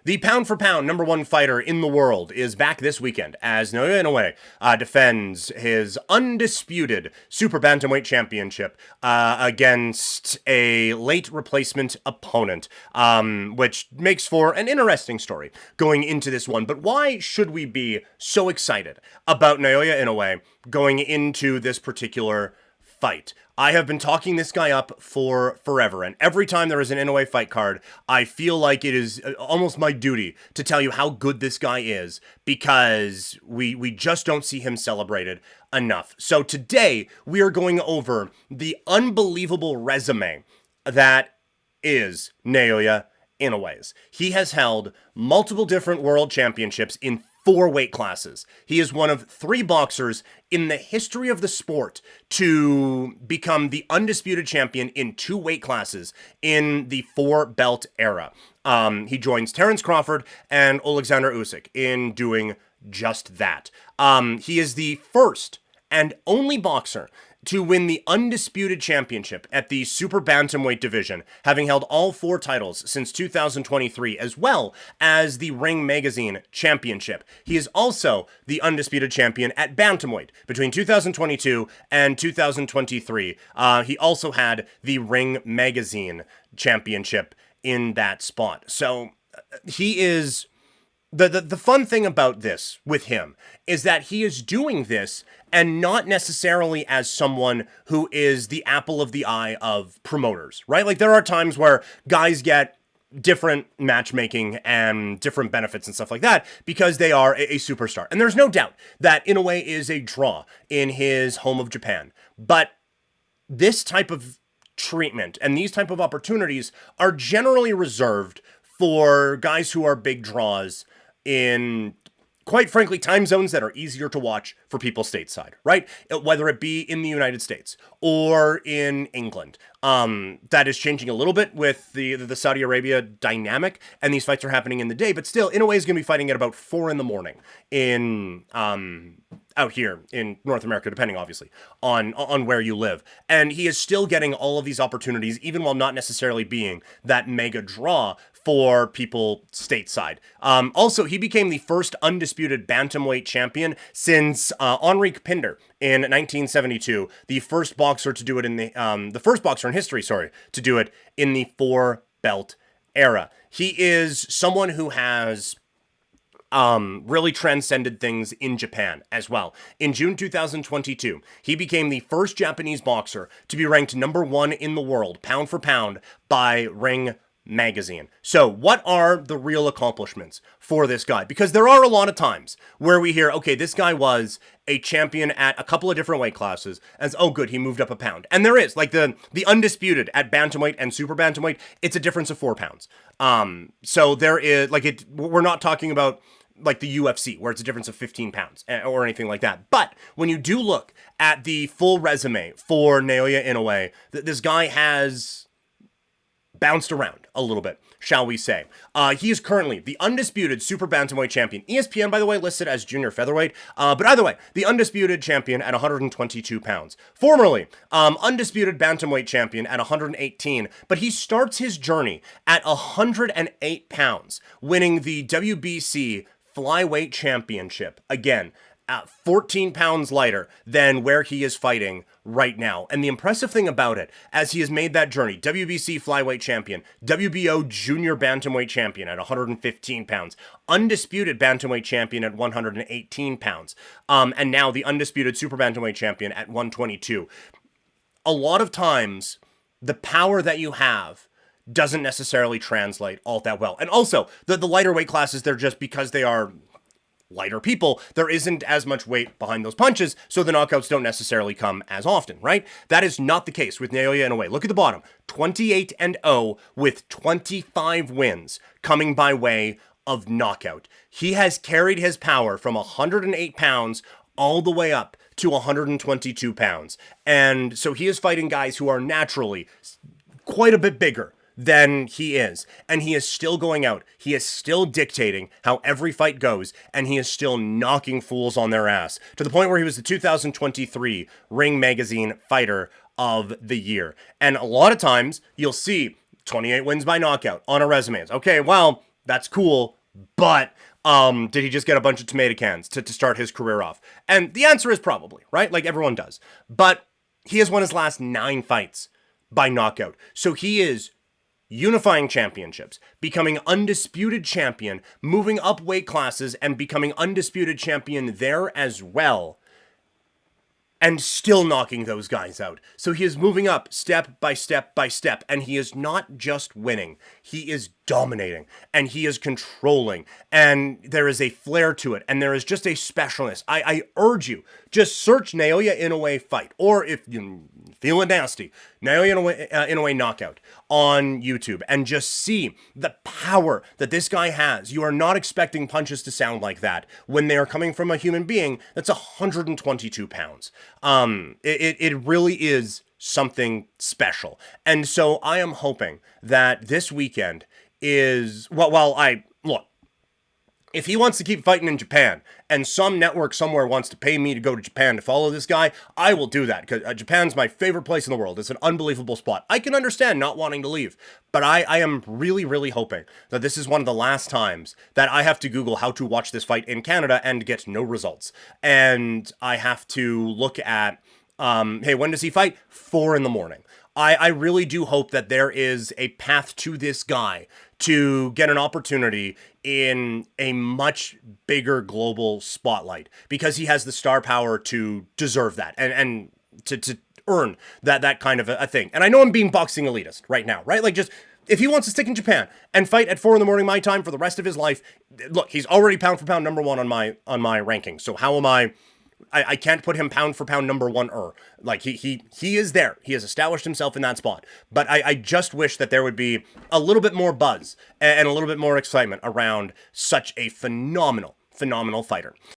The pound-for-pound number one fighter in the world is back this weekend as Naoya Inoue defends his undisputed Super Bantamweight Championship against a late replacement opponent, which makes for an interesting story going into this one. But why should we be so excited about Naoya Inoue going into this particular fight? I have been talking this guy up for forever, and every time there is an Inoue fight card, I feel like it is almost my duty to tell you how good this guy is, because we just don't see him celebrated enough. So today, we are going over the unbelievable resume that is Naoya Inoue's. He has held multiple different world championships in 4 weight classes. He is one of 3 boxers in the history of the sport to become the undisputed champion in 2 weight classes in the 4-belt era. He joins Terence Crawford and Alexander Usyk in doing just that. He is the first and only boxer to win the undisputed championship at the Super Bantamweight division, having held all 4 titles since 2023, as well as the Ring Magazine Championship. He is also the undisputed champion at Bantamweight between 2022 and 2023. He also had the Ring Magazine Championship in that spot. So he is... The fun thing about this with him is that he is doing this and not necessarily as someone who is the apple of the eye of promoters, right? Like, there are times where guys get different matchmaking and different benefits and stuff like that because they are a superstar. And there's no doubt that Inoue is a draw in his home of Japan. But this type of treatment and these type of opportunities are generally reserved for guys who are big draws in, quite frankly, time zones that are easier to watch for people stateside, right? Whether it be in the United States or in England. That is changing a little bit with the Saudi Arabia dynamic, and these fights are happening in the day, but still, Inoue is going to be fighting at about 4 in the morning in out here in North America, depending obviously on where you live. And he is still getting all of these opportunities, even while not necessarily being that mega draw for people stateside. Also, he became the first undisputed bantamweight champion since Enrique Pinder in 1972, the first boxer to do it in the first boxer in history, to do it in the 4-belt era. He is someone who has really transcended things in Japan as well. In June 2022, he became the first Japanese boxer to be ranked number 1 in the world, pound for pound, by Ring Magazine. So what are the real accomplishments for this guy? Because there are a lot of times where we hear, okay, this guy was a champion at a couple of different weight classes, as, oh good, he moved up a pound. And there is, like, the undisputed at bantamweight and super bantamweight, it's a difference of 4 pounds. So there is, like, we're not talking about like the UFC, where it's a difference of 15 pounds or anything like that. But when you do look at the full resume for Naoya Inoue, this guy has bounced around a little bit, shall we say. He is currently the undisputed super bantamweight champion. ESPN, by the way, listed as junior featherweight. But either way, the undisputed champion at 122 pounds. Formerly, undisputed bantamweight champion at 118. But he starts his journey at 108 pounds, winning the WBC flyweight championship. Again, 14 pounds lighter than where he is fighting right now. And the impressive thing about it, as he has made that journey, WBC flyweight champion, WBO junior bantamweight champion at 115 pounds, undisputed bantamweight champion at 118 pounds, and now the undisputed super bantamweight champion at 122. A lot of times, the power that you have doesn't necessarily translate all that well. And also, the lighter weight classes, they're just because they are lighter people, there isn't as much weight behind those punches, so the knockouts don't necessarily come as often, right? That is not the case with Naoya Inoue. Look at the bottom, 28-0 with 25 wins coming by way of knockout. He has carried his power from 108 pounds all the way up to 122 pounds. And so he is fighting guys who are naturally quite a bit bigger than he is. And he is still going out. He is still dictating how every fight goes. And he is still knocking fools on their ass. To the point where he was the 2023 Ring Magazine Fighter of the Year. And a lot of times, you'll see 28 wins by knockout on a resume. Okay, well, That's cool, but did he just get a bunch of tomato cans to start his career off? And the answer is probably, right? Like everyone does. But he has won his last 9 fights by knockout. So he is unifying championships, becoming undisputed champion, moving up weight classes and becoming undisputed champion there as well, and still knocking those guys out. So he is moving up step by step by step, and he is not just winning, he is dominating, and he is controlling, and there is a flair to it, and there is just a specialness. I urge you, just search Naoya Inoue fight, or if you're feeling nasty, Naoya Inoue knockout on YouTube, and just see the power that this guy has. You are not expecting punches to sound like that when they are coming from a human being that's 122 pounds. It really is something special. And so I am hoping that this weekend is, look, if he wants to keep fighting in Japan and some network somewhere wants to pay me to go to Japan to follow this guy, I will do that, because Japan's my favorite place in the world. It's an unbelievable spot. I can understand not wanting to leave, but I am really, really hoping that this is one of the last times that I have to Google how to watch this fight in Canada and get no results. And I have to look at, hey, when does he fight? 4 a.m. I really do hope that there is a path to this guy to get an opportunity in a much bigger global spotlight, because he has the star power to deserve that and to earn that kind of a thing. And I know I'm being boxing elitist right now, right? Like, just, if he wants to stick in Japan and fight at 4 a.m. my time for the rest of his life, look, he's already pound for pound number 1 on my ranking. So how am I can't put him pound for pound number 1. Like, he is there. He has established himself in that spot. But I just wish that there would be a little bit more buzz and a little bit more excitement around such a phenomenal fighter.